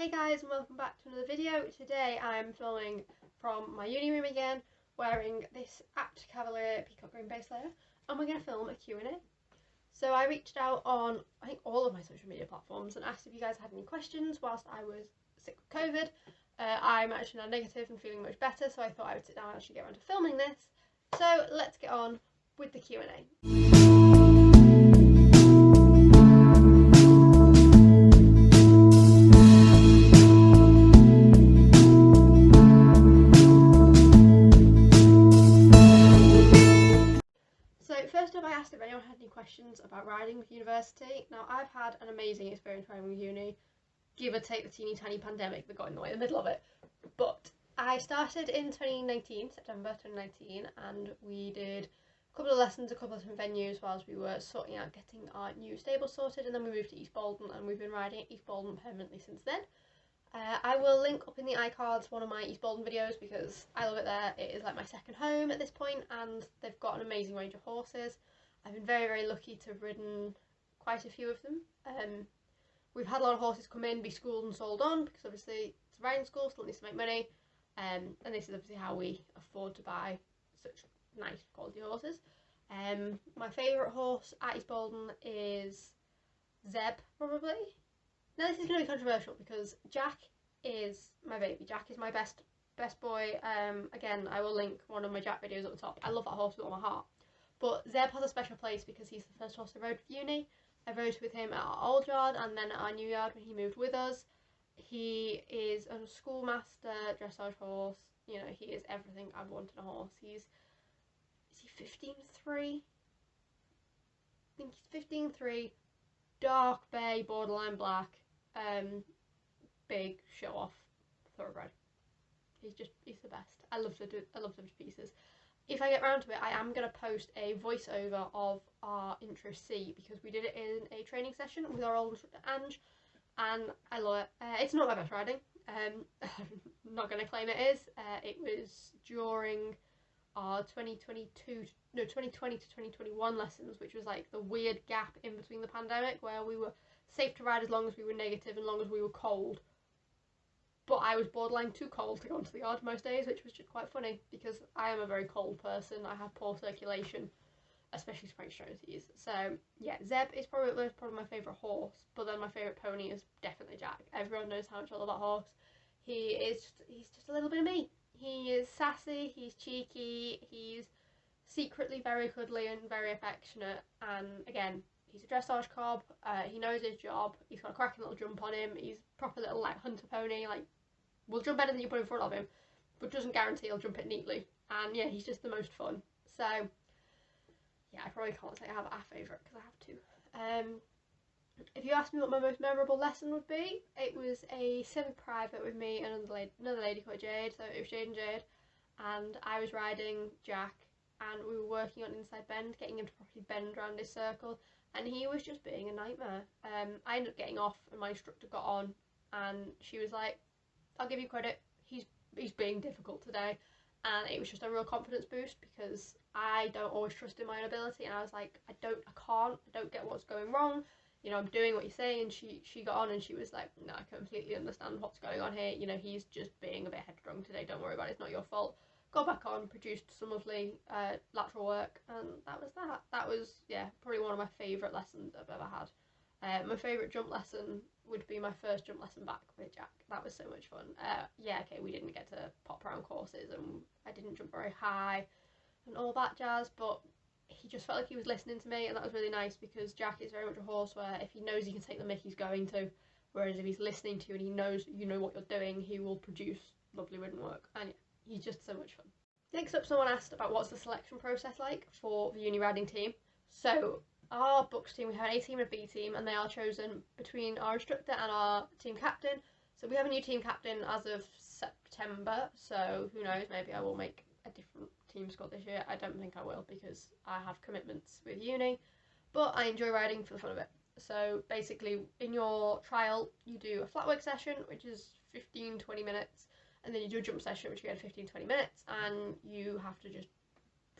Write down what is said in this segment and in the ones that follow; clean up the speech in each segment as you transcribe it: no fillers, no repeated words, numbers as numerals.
Hey guys, and welcome back to another video. Today I'm filming from my uni room again, wearing this Apt Cavalier peacock green base layer, and we're going to film a Q&A. So I reached out on, I think, all of my social media platforms and asked if you guys had any questions whilst I was sick with COVID. I'm actually now negative and feeling much better, so I thought I would sit down and actually get around to filming this. So let's get on with the Q&A. I asked if anyone had any questions about riding with university. Now, I've had an amazing experience riding with uni, give or take the teeny tiny pandemic that got in the way in the middle of it. But I started in 2019, September 2019, and we did a couple of lessons, a couple of different venues whilst we were sorting out getting our new stable sorted, and then we moved to East Bolton, and we've been riding at East Bolton permanently since then. I will link up in the iCards one of my East Bolton videos because I love it there. It is like my second home at this point, and they've got an amazing range of horses. I've been very, very lucky to have ridden quite a few of them. We've had a lot of horses come in, be schooled and sold on, because obviously it's a riding school, still needs to make money, and this is obviously how we afford to buy such nice quality horses. My favourite horse at East Bolton is Zeb, probably. Now this is going to be controversial because Jack is my baby. Jack is my best boy. Again, I will link one of my Jack videos at the top. I love that horse with all my heart. But Zeb has a special place because he's the first horse I rode with uni. I rode with him at our old yard and then at our new yard when he moved with us. He is a schoolmaster dressage horse. You know, he is everything I've wanted in a horse. Is he 15.3? I think he's 15.3, dark bay, borderline black, big show off thoroughbred. He's the best. I love them to pieces. If I get round to it, I am going to post a voiceover of our intro C because we did it in a training session with our old instructor Ange, and I love it. It's not my best riding. I'm not going to claim it is. It was during our 2020 to 2021 lessons, which was like the weird gap in between the pandemic where we were safe to ride as long as we were negative and long as we were cold. But I was borderline too cold to go onto the yard most days, which was just quite funny because I am a very cold person. I have poor circulation, especially spring extremities. So yeah, Zeb is probably my favourite horse, but then my favourite pony is definitely Jack. Everyone knows how much I love that horse. He's just a little bit of me. He is sassy, he's cheeky, he's secretly very cuddly and very affectionate, and again, he's a dressage cob. He knows his job. He's got a cracking little jump on him. He's a proper little like hunter pony, like will jump better than you put in front of him, but doesn't guarantee he'll jump it neatly. And yeah, he's just the most fun. So yeah, I probably can't say I have a favourite because I have two. If you ask me what my most memorable lesson would be, it was a semi-private with me and another lady called Jade. So it was Jade and Jade, and I was riding Jack, and we were working on inside bend, getting him to properly bend around his circle, and he was just being a nightmare. I ended up getting off, and my instructor got on, and she was like, I'll give you credit, he's being difficult today. And it was just a real confidence boost because I don't always trust in my own ability, and I was like, I don't get what's going wrong. You know, I'm doing what you're saying. And she got on and she was like, no, I completely understand what's going on here. You know, he's just being a bit headstrong today. Don't worry about it. It's not your fault. Got back on, produced some lovely lateral work, and that was that. That was, yeah, probably one of my favourite lessons I've ever had. My favourite jump lesson would be my first jump lesson back with Jack. That was so much fun. Yeah, okay, we didn't get to pop around courses and I didn't jump very high and all that jazz, but he just felt like he was listening to me, and that was really nice because Jack is very much a horse where if he knows he can take the mick, he's going to, whereas if he's listening to you and he knows you know what you're doing, he will produce lovely ridden work, and yeah, he's just so much fun. Next up, someone asked about what's the selection process like for the uni riding team. So our books team, we have an A team and a B team, and they are chosen between our instructor and our team captain. So we have a new team captain as of September, so who knows, maybe I will make a different team squad this year. I don't think I will because I have commitments with uni, but I enjoy riding for the fun of it. So basically in your trial you do a flat work session, which is 15-20 minutes, and then you do a jump session, which again 15-20 minutes, and you have to just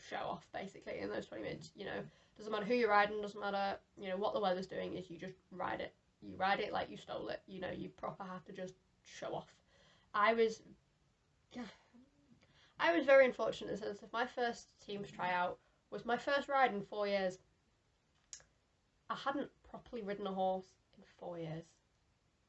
show off basically in those 20 minutes. You know, doesn't matter who you're riding, doesn't matter, you know, what the weather's doing, is you just ride it. You ride it like you stole it. You know, you proper have to just show off. I was very unfortunate in the sense of my first team's tryout was my first ride in 4 years. I hadn't properly ridden a horse in 4 years.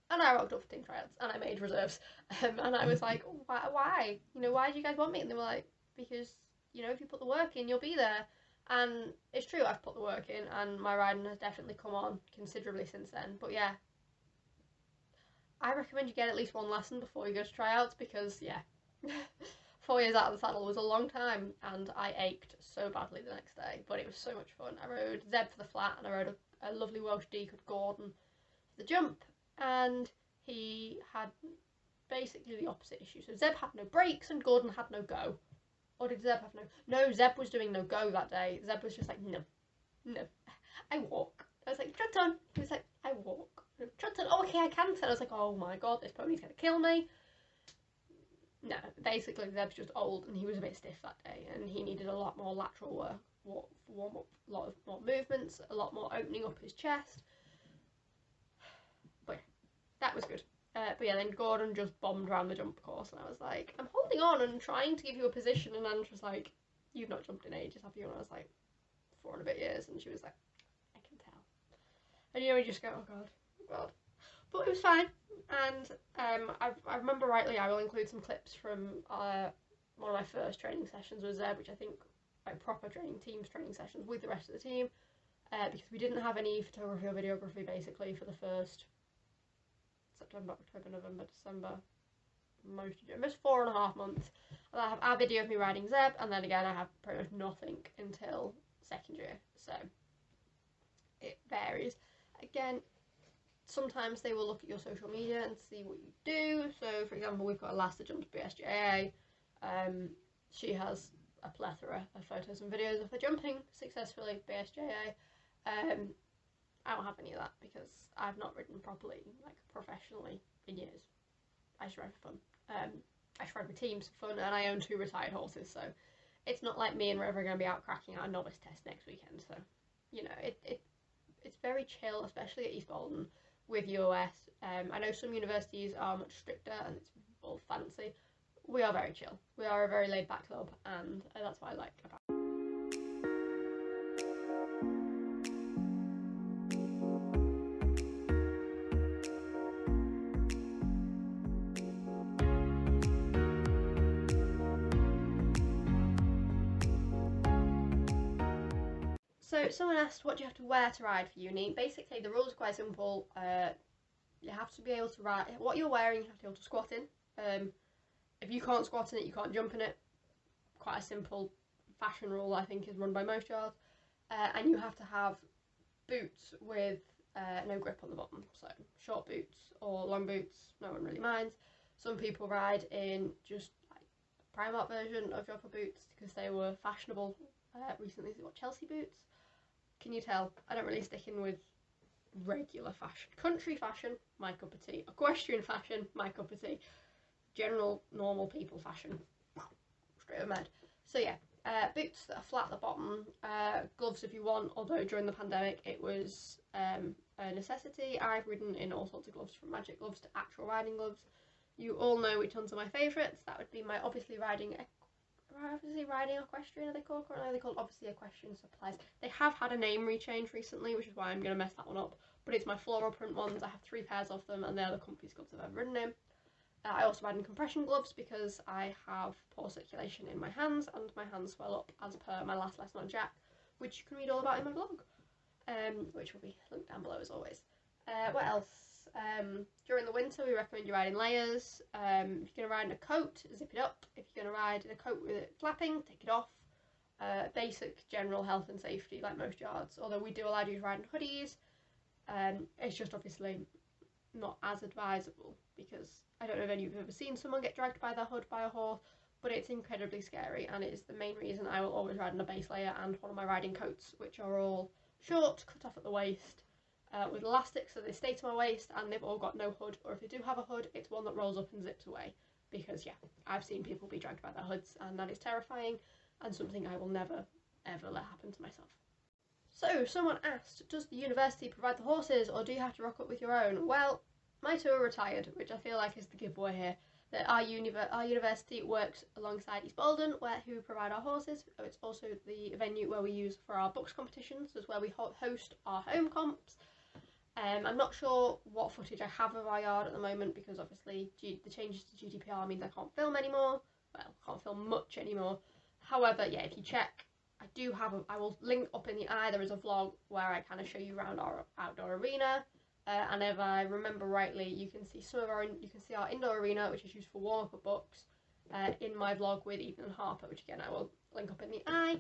And I rocked up for team tryouts and I made reserves. And I was like, why? You know, why do you guys want me? And they were like, because, you know, if you put the work in, you'll be there. And it's true, I've put the work in and my riding has definitely come on considerably since then. But yeah, I recommend you get at least one lesson before you go to tryouts because, yeah, 4 years out of the saddle was a long time and I ached so badly the next day. But it was so much fun. I rode Zeb for the flat and I rode a lovely Welsh D called Gordon for the jump. And he had basically the opposite issue. So Zeb had no brakes and Gordon had no go. Or did Zeb have no? No, Zeb was doing no go that day. Zeb was just like, no, I walk. I was like, trot on. He was like, I walk. Trot on. Oh, okay, I can. And I was like, oh my god, this pony's gonna kill me. No, basically Zeb's just old and he was a bit stiff that day and he needed a lot more lateral work, warm up, a lot of more movements, a lot more opening up his chest. But yeah, that was good. But yeah, then Gordon just bombed around the jump course and I was like, I'm holding on and trying to give you a position, and Ange was like, you've not jumped in ages, have you? And I was like, 4 and a bit years, and she was like, I can tell. And you know, you just go, oh god. But it was fine, and I remember rightly, I will include some clips from one of my first training sessions with Zeb, which I think like proper teams training sessions with the rest of the team, because we didn't have any photography or videography basically for the first September, October, November, December, almost 4.5 months. And I have our video of me riding Zeb, and then again I have pretty much nothing until second year, so it varies. Again, sometimes they will look at your social media and see what you do. So for example, we've got Alaska jumps BSJA. She has a plethora of photos and videos of her jumping successfully BSJA. I don't have any of that because I've not ridden properly, like professionally, in years. I just ride for fun. I just ride with teams for fun, and I own 2 retired horses, so it's not like me and River are going to be out cracking out a novice test next weekend. So, you know, it's very chill, especially at East Bolton with UOS. I know some universities are much stricter and it's all fancy. We are very chill. We are a very laid back club, and that's what I like about it. So someone asked, what do you have to wear to ride for uni? Basically, the rules are quite simple. You have to be able to ride. What you're wearing, you have to be able to squat in. If you can't squat in it, you can't jump in it. Quite a simple fashion rule, I think, is run by most yards. And you have to have boots with no grip on the bottom. So short boots or long boots, no one really minds. Some people ride in just like a Primark version of jumper boots because they were fashionable recently. What, Chelsea boots? Can you tell? I don't really stick in with regular fashion. Country fashion, my cup of tea. Equestrian fashion, my cup of tea. General, normal people fashion, straight over med. So yeah, boots that are flat at the bottom, gloves if you want, although during the pandemic it was a necessity. I've ridden in all sorts of gloves, from magic gloves to actual riding gloves. You all know which ones are my favourites. That would be my obviously riding equestrian, are they called? Currently they're called obviously equestrian supplies. They have had a name rechange recently, which is why I'm going to mess that one up, but it's my floral print ones. I have 3 pairs of them and they're the comfiest gloves I've ever ridden in. I also ride in compression gloves because I have poor circulation in my hands and my hands swell up, as per my last lesson on Jack, which you can read all about in my blog, which will be linked down below as always. What else? During the winter we recommend you ride in layers. If you're going to ride in a coat, zip it up. If you're going to ride in a coat with it flapping, take it off. Basic general health and safety like most yards, although we do allow you to ride in hoodies. It's just obviously not as advisable because I don't know if any of you have ever seen someone get dragged by their hood by a horse, but it's incredibly scary, and it is the main reason I will always ride in a base layer and one of my riding coats, which are all short, cut off at the waist, with elastics so they stay to my waist, and they've all got no hood, or if they do have a hood, it's one that rolls up and zips away, because yeah, I've seen people be dragged by their hoods, and that is terrifying, and something I will never, ever let happen to myself. So, someone asked, does the university provide the horses, or do you have to rock up with your own? Well, my two are retired, which I feel like is the giveaway here. That our university works alongside East Bolden, who provide our horses. It's also the venue where we use for our books competitions. It's where we host our home comps. I'm not sure what footage I have of our yard at the moment because obviously the changes to GDPR means I can't film anymore. Well, can't film much anymore. However, yeah, if you check, I will link up in the eye. There is a vlog where I kind of show you around our outdoor arena. And if I remember rightly, you can see our indoor arena, which is used for warm-up books, in my vlog with Ethan and Harper, which again I will link up in the eye.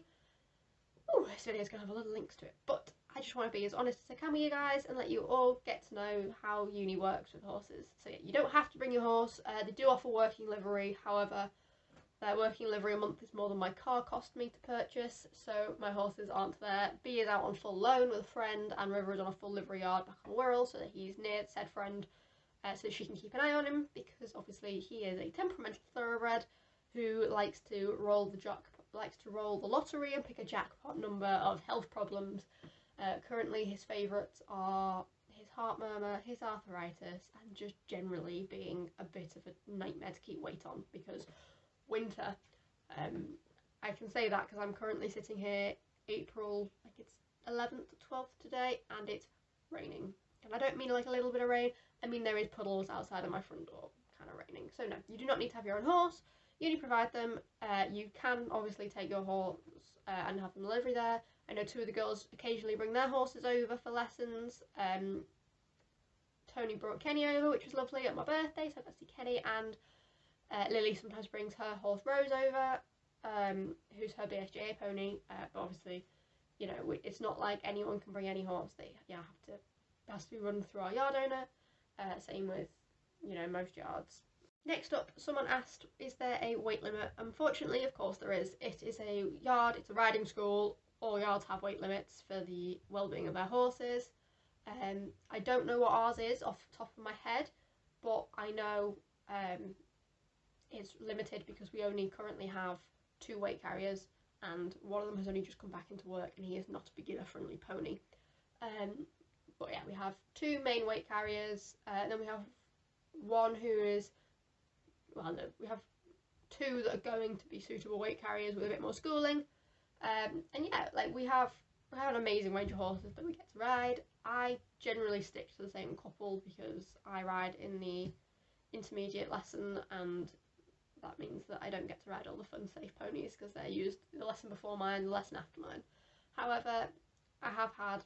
Oh, this video is going to have a lot of links to it, but I just want to be as honest as I can with you guys and let you all get to know how uni works with horses. So yeah, you don't have to bring your horse. They do offer working livery, however, their working livery a month is more than my car cost me to purchase, so my horses aren't there. B is out on full loan with a friend, and River is on a full livery yard back on Wirral, so that he's near said friend, so she can keep an eye on him, because obviously he is a temperamental thoroughbred who likes to roll the lottery and pick a jackpot number of health problems. Currently his favourites are his heart murmur, his arthritis, and just generally being a bit of a nightmare to keep weight on, because winter. I can say that because I'm currently sitting here April, like it's 11th or 12th today, and it's raining. And I don't mean like a little bit of rain, I mean there is puddles outside of my front door kind of raining. So no, you do not need to have your own horse, you only provide them. You can obviously take your horse and have them delivery there. I know two of the girls occasionally bring their horses over for lessons. Tony brought Kenny over, which was lovely, at my birthday, so I got to see Kenny, and Lily sometimes brings her horse Rose over, who's her BSJA pony, but obviously, you know, it's not like anyone can bring any horse. It has to be run through our yard owner, same with, you know, most yards. Next up, someone asked, is there a weight limit? Unfortunately, of course there is. It is a yard, it's a riding school, all yards have weight limits for the well-being of their horses. I don't know what ours is off the top of my head, but I know it's limited because we only currently have 2 weight carriers, and one of them has only just come back into work and he is not a beginner friendly pony. But yeah, we have 2 main weight carriers, and then we have one who is, well no, we have 2 that are going to be suitable weight carriers with a bit more schooling. And yeah, like we have an amazing range of horses that we get to ride. I generally stick to the same couple because I ride in the intermediate lesson, and that means that I don't get to ride all the fun safe ponies because they're used the lesson before mine, the lesson after mine. However, I have had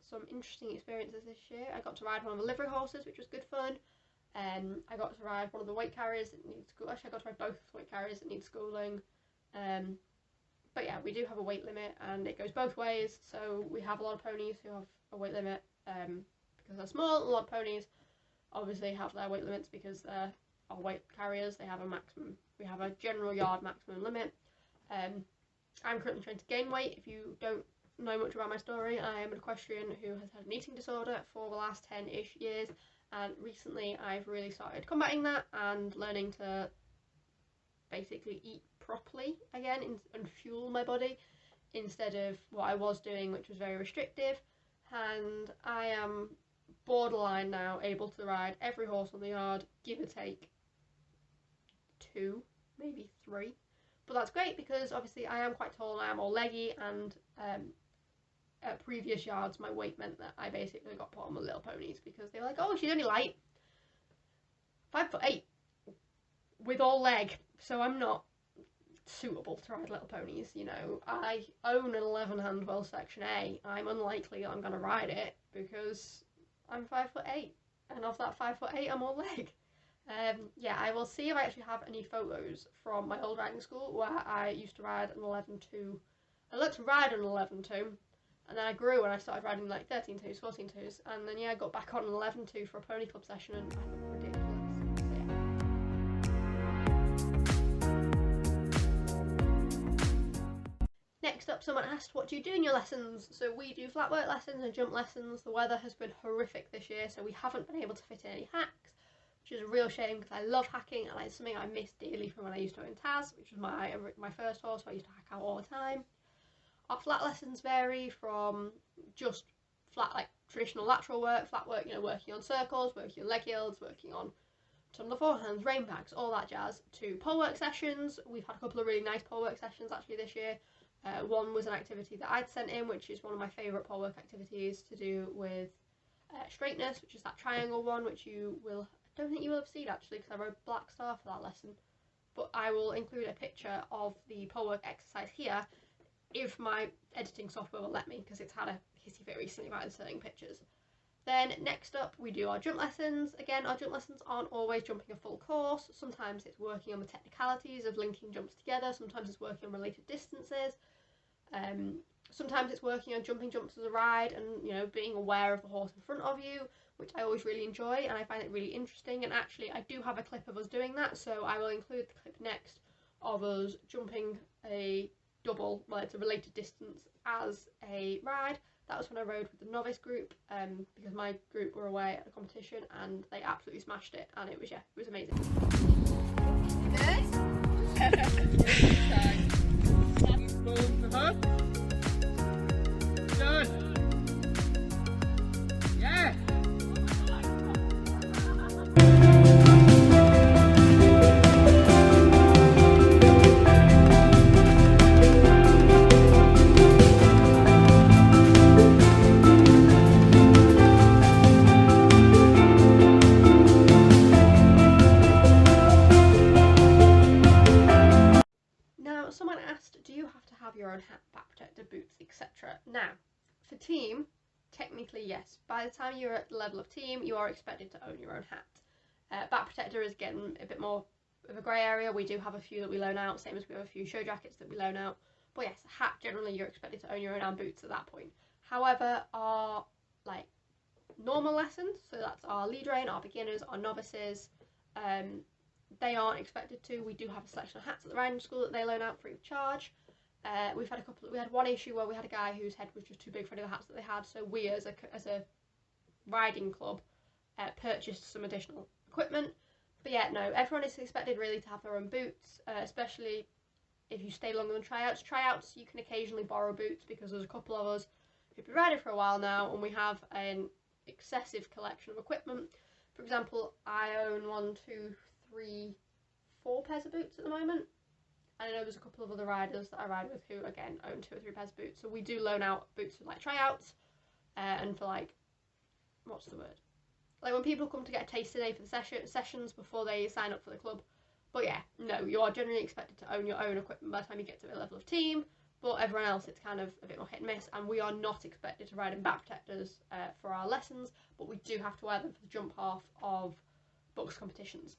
some interesting experiences this year. I got to ride one of the livery horses, which was good fun. I got to ride one of the weight carriers that needs school. Actually, I got to ride both weight carriers that need schooling. But yeah, we do have a weight limit, and it goes both ways. So we have a lot of ponies who have a weight limit because they're small. A lot of ponies obviously have their weight limits because they're our weight carriers. They have a maximum. We have a general yard maximum limit. I'm currently trying to gain weight. If you don't know much about my story, I am an equestrian who has had an eating disorder for the last 10-ish years, and recently I've really started combating that and learning to basically eat properly again and fuel my body instead of what I was doing, which was very restrictive. And I am borderline now able to ride every horse on the yard, give or take 2, maybe 3. But that's great because obviously I am quite tall and I am all leggy, and at previous yards my weight meant that I basically got put on with little ponies because they were like, oh, she's only light 5'8" with all leg, so I'm not suitable to ride little ponies. You know, I own an 11 Handwell Section A. I'm unlikely that I'm going to ride it because I'm 5'8", and of that 5'8", I'm all leg. Yeah, I will see if I actually have any photos from my old riding school where I used to ride an 11-2. I learnt to ride an 11-2, and then I grew and I started riding like 13-2s, 14-2s, and then yeah, I got back on an 11-2 for a pony club session, and I looked ridiculous. Next up, someone asked, what do you do in your lessons? So we do flat work lessons and jump lessons. The weather has been horrific this year, so we haven't been able to fit in any hacks, which is a real shame because I love hacking and it's something I miss dearly from when I used to own Taz, which was my first horse, so I used to hack out all the time. Our flat lessons vary from just flat, like traditional lateral work, flat work, you know, working on circles, working on leg yields, working on some of the forehands, rein backs, all that jazz, to pole work sessions. We've had a couple of really nice pole work sessions actually this year. One was an activity that I'd sent in, which is one of my favourite pole work activities, to do with straightness, which is that triangle one, which you will, I don't think you will have seen actually, because I wrote black star for that lesson, but I will include a picture of the pole work exercise here if my editing software will let me, because it's had a hissy fit recently about inserting pictures. Then next up we do our jump lessons. Again, our jump lessons aren't always jumping a full course. Sometimes it's working on the technicalities of linking jumps together, sometimes it's working on related distances, sometimes it's working on jumping jumps as a ride and, you know, being aware of the horse in front of you, which I always really enjoy and I find it really interesting. And actually I do have a clip of us doing that, so I will include the clip next of us jumping a double, well, it's a related distance as a ride. That was when I rode with the novice group, because my group were away at a competition and they absolutely smashed it, and it was, yeah, it was amazing. Yeah. Now, someone asked, do you have to have your own hat, back protector, boots, etc.? Now, for team, technically yes. By the time you're at the level of team, you are expected to own your own hat. Back protector is getting a bit more of a grey area. We do have a few that we loan out, same as we have a few show jackets that we loan out. But yes, hat, generally you're expected to own your own, and boots at that point. However, our like normal lessons, so that's our lead rein, our beginners, our novices, they aren't expected to. We do have a selection of hats at the riding school that they loan out free of charge. We had one issue where we had a guy whose head was just too big for any of the hats that they had, so we as a riding club purchased some additional equipment. But yeah, no, everyone is expected really to have their own boots, especially if you stay longer than tryouts. Tryouts, you can occasionally borrow boots, because there's a couple of us who've been riding for a while now and we have an excessive collection of equipment. For example, I own 1, 2, 3, 4 pairs of boots at the moment. I know there's a couple of other riders that I ride with who, again, own 2 or 3 pairs of boots. So we do loan out boots for like tryouts, and for like, what's the word? Like when people come to get a taste today for the sessions before they sign up for the club. But yeah, no, you are generally expected to own your own equipment by the time you get to a level of team. But everyone else, it's kind of a bit more hit and miss, and we are not expected to ride in back protectors for our lessons, but we do have to wear them for the jump half of box competitions.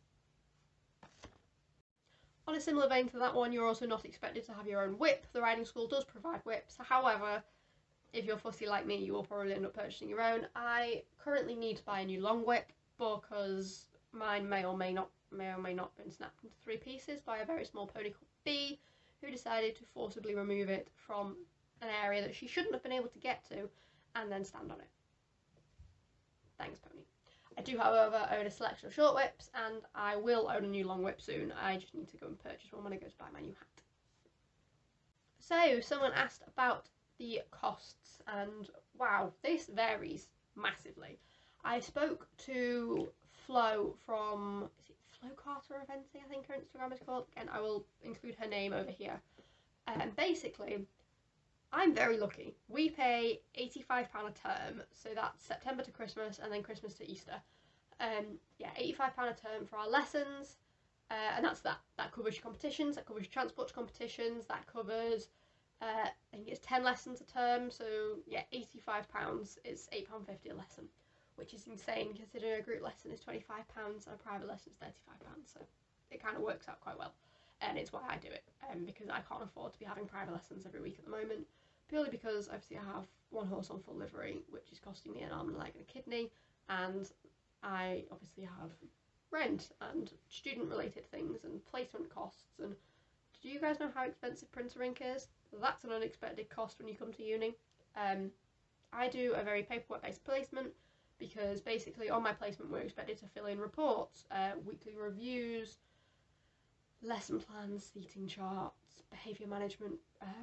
On a similar vein to that one, you're also not expected to have your own whip. The riding school does provide whips. However, if you're fussy like me, you will probably end up purchasing your own. I currently need to buy a new long whip because mine may or may not have been snapped into 3 pieces by a very small pony called B, who decided to forcibly remove it from an area that she shouldn't have been able to get to and then stand on it. Thanks, pony. I do, however, own a selection of short whips, and I will own a new long whip soon. I just need to go and purchase one when I go to buy my new hat. So, someone asked about the costs, and wow, this varies massively. I spoke to Flo from, is it Flo Carter Eventing, I think her Instagram is called, and I will include her name over here. And basically, I'm very lucky. We pay £85 a term, so that's September to Christmas and then Christmas to Easter. Yeah, £85 a term for our lessons, and that's that. That covers your competitions, that covers your transport to competitions, that covers, I think it's 10 lessons a term, so yeah, £85 is £8.50 a lesson, which is insane considering a group lesson is £25 and a private lesson is £35, so it kind of works out quite well. And it's why I do it, because I can't afford to be having private lessons every week at the moment, purely because obviously I have one horse on full livery, which is costing me an arm and a leg and a kidney, and I obviously have rent and student related things and placement costs, and do you guys know how expensive printer ink is? That's an unexpected cost when you come to uni. I do a very paperwork based placement, because basically on my placement we're expected to fill in reports, weekly reviews, lesson plans, seating charts, behaviour management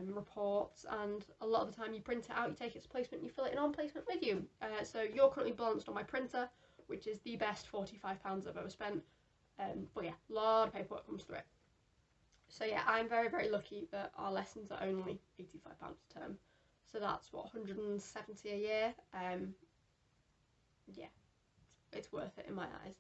reports, and a lot of the time you print it out, you take it to placement, you fill it in on placement with you. So you're currently balanced on my printer, which is the best £45 I've ever spent. But yeah, a lot of paperwork comes through it. So yeah, I'm very, very lucky that our lessons are only £85 a term. So that's what, 170 a year. Yeah, it's worth it in my eyes.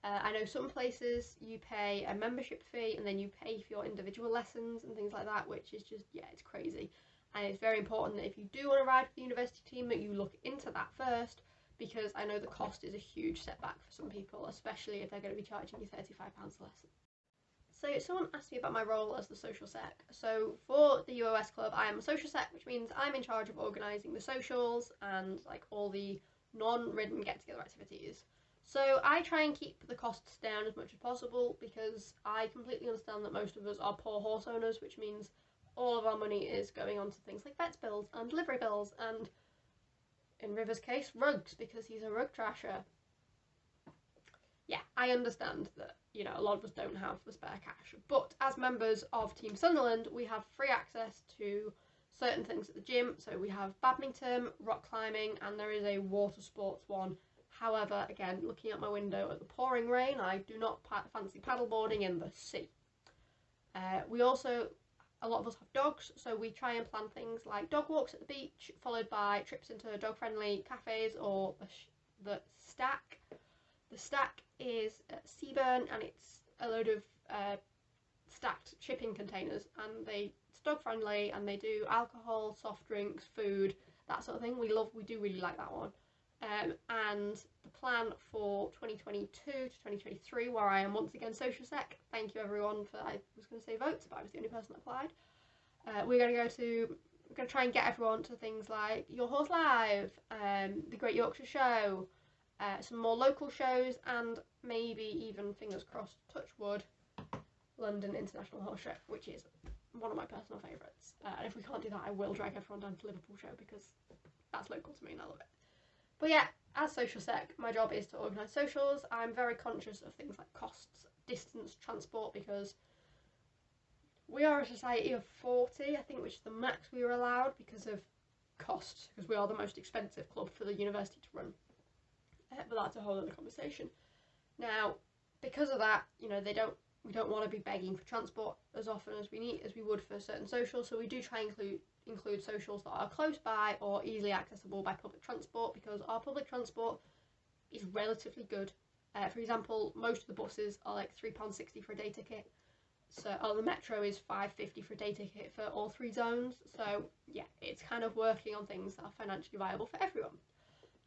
I know some places you pay a membership fee and then you pay for your individual lessons and things like that, which is just, yeah, it's crazy. And it's very important that if you do want to ride with the university team that you look into that first, because I know the cost is a huge setback for some people, especially if they're going to be charging you £35 a lesson. So someone asked me about my role as the social sec. So for the UOS club, I am a social sec, which means I'm in charge of organising the socials and like all the non-ridden get-together activities. So I try and keep the costs down as much as possible because I completely understand that most of us are poor horse owners, which means all of our money is going on to things like vets bills and livery bills and, in River's case, rugs, because he's a rug trasher. Yeah, I understand that, you know, a lot of us don't have the spare cash, but as members of Team Sunderland, we have free access to certain things at the gym. So we have badminton, rock climbing, and there is a water sports one. However, again, looking out my window at the pouring rain, I do not fancy paddleboarding in the sea. We also, a lot of us have dogs, so we try and plan things like dog walks at the beach, followed by trips into dog-friendly cafes or the Stack. The Stack is at Seaburn, and it's a load of stacked shipping containers, and it's dog-friendly, and they do alcohol, soft drinks, food, that sort of thing. We do really like that one. And the plan for 2022 to 2023, where I am once again social sec, thank you everyone for, I was going to say votes, but I was the only person that applied. We're going to try and get everyone to things like Your Horse Live, the Great Yorkshire Show, some more local shows, and maybe even, fingers crossed, touch wood, London International Horse Show, which is one of my personal favourites. And if we can't do that, I will drag everyone down to Liverpool Show because that's local to me and I love it. But yeah, as social sec, my job is to organise socials. I'm very conscious of things like costs, distance, transport, because we are a society of 40, I think, which is the max we were allowed because of costs, because we are the most expensive club for the university to run. But that's a whole other conversation. Now, because of that, you know, we don't want to be begging for transport as often as we would for certain socials, so we do try and include socials that are close by or easily accessible by public transport, because our public transport is relatively good. For example, most of the buses are like £3.60 for a day ticket, so the metro is £5.50 for a day ticket for all 3 zones. So yeah, it's kind of working on things that are financially viable for everyone.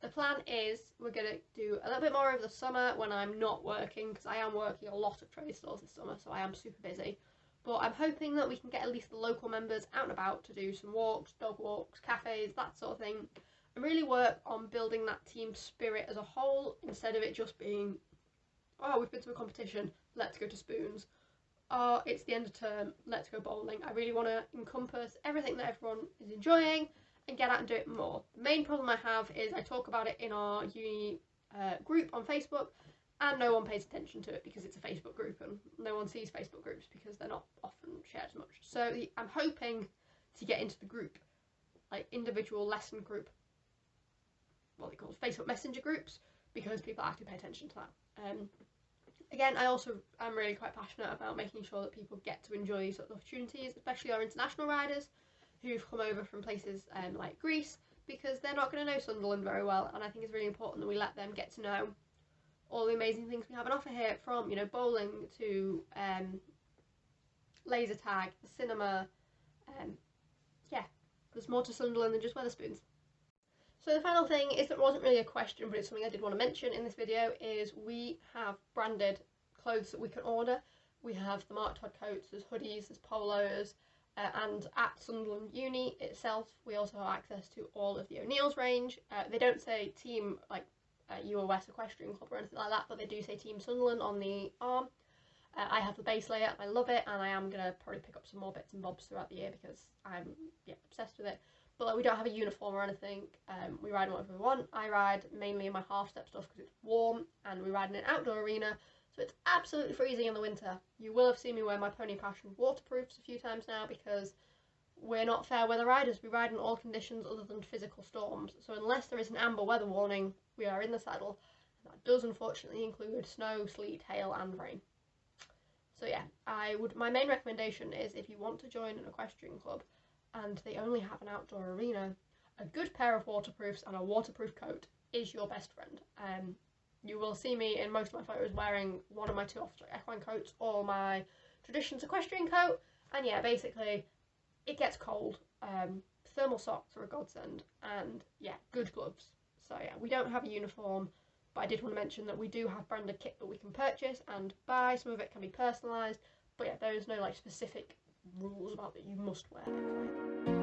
The plan is we're going to do a little bit more over the summer when I'm not working, because I am working a lot of trade stores this summer, so I am super busy. But I'm hoping that we can get at least the local members out and about to do some walks, dog walks, cafes, that sort of thing, and really work on building that team spirit as a whole, instead of it just being, oh, we've been to a competition, let's go to spoons. Oh, it's the end of term, let's go bowling. I really want to encompass everything that everyone is enjoying and get out and do it more. The main problem I have is I talk about it in our uni group on Facebook, and no one pays attention to it because it's a Facebook group and no one sees Facebook groups because they're not often shared as much. So I'm hoping to get into the group, like individual lesson group, what they call Facebook Messenger groups, because people actually pay attention to that. Again, I'm really quite passionate about making sure that people get to enjoy these sort of opportunities, especially our international riders who've come over from places like Greece, because they're not going to know Sunderland very well, and I think it's really important that we let them get to know all the amazing things we have on offer here, from, you know, bowling to laser tag, the cinema. Yeah, there's more to Sunderland than just Wetherspoons. So the final thing is, that wasn't really a question, but it's something I did want to mention in this video, is we have branded clothes that we can order. We have the Mark Todd coats, there's hoodies, there's polos, and at Sunderland Uni itself we also have access to all of the O'Neill's range. They don't say team like UOS Equestrian Club or anything like that, but they do say Team Sunderland on the arm. I have the base layer, I love it, and I am going to probably pick up some more bits and bobs throughout the year because I'm obsessed with it. But like, we don't have a uniform or anything. We ride whatever we want. I ride mainly in my half-step stuff because it's warm, and we ride in an outdoor arena, So it's absolutely freezing in the winter. You will have seen me wear my Pony Passion waterproofs a few times now because we're not fair weather riders. We ride in all conditions other than physical storms. So unless there is an amber weather warning, we are in the saddle. And that does unfortunately include snow, sleet, hail and rain. So yeah, my main recommendation is if you want to join an equestrian club and they only have an outdoor arena, a good pair of waterproofs and a waterproof coat is your best friend. You will see me in most of my photos wearing one of my 2 off-track equine coats or my Traditions equestrian coat, and yeah, basically it gets cold. Thermal socks are a godsend, and yeah, good gloves. So yeah, we don't have a uniform, but I did want to mention that we do have branded kit that we can purchase and buy. Some of it can be personalised, but yeah, there is no like specific rules about that you must wear X, Y.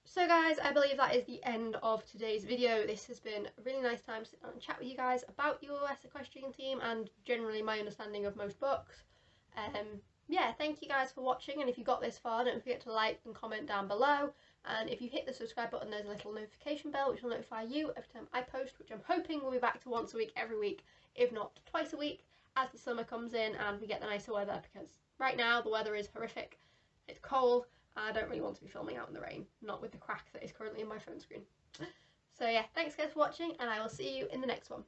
So guys, I believe that is the end of today's video. This has been a really nice time to sit down and chat with you guys about your US equestrian team and generally my understanding of most books. Yeah, thank you guys for watching, and if you got this far, don't forget to like and comment down below, and if you hit the subscribe button, there's a little notification bell which will notify you every time I post, which I'm hoping will be back to once a week, every week, if not twice a week, as the summer comes in and we get the nicer weather, because right now the weather is horrific. It's cold. I don't really want to be filming out in the rain, not with the crack that is currently in my phone screen. So yeah, thanks guys for watching, and I will see you in the next one.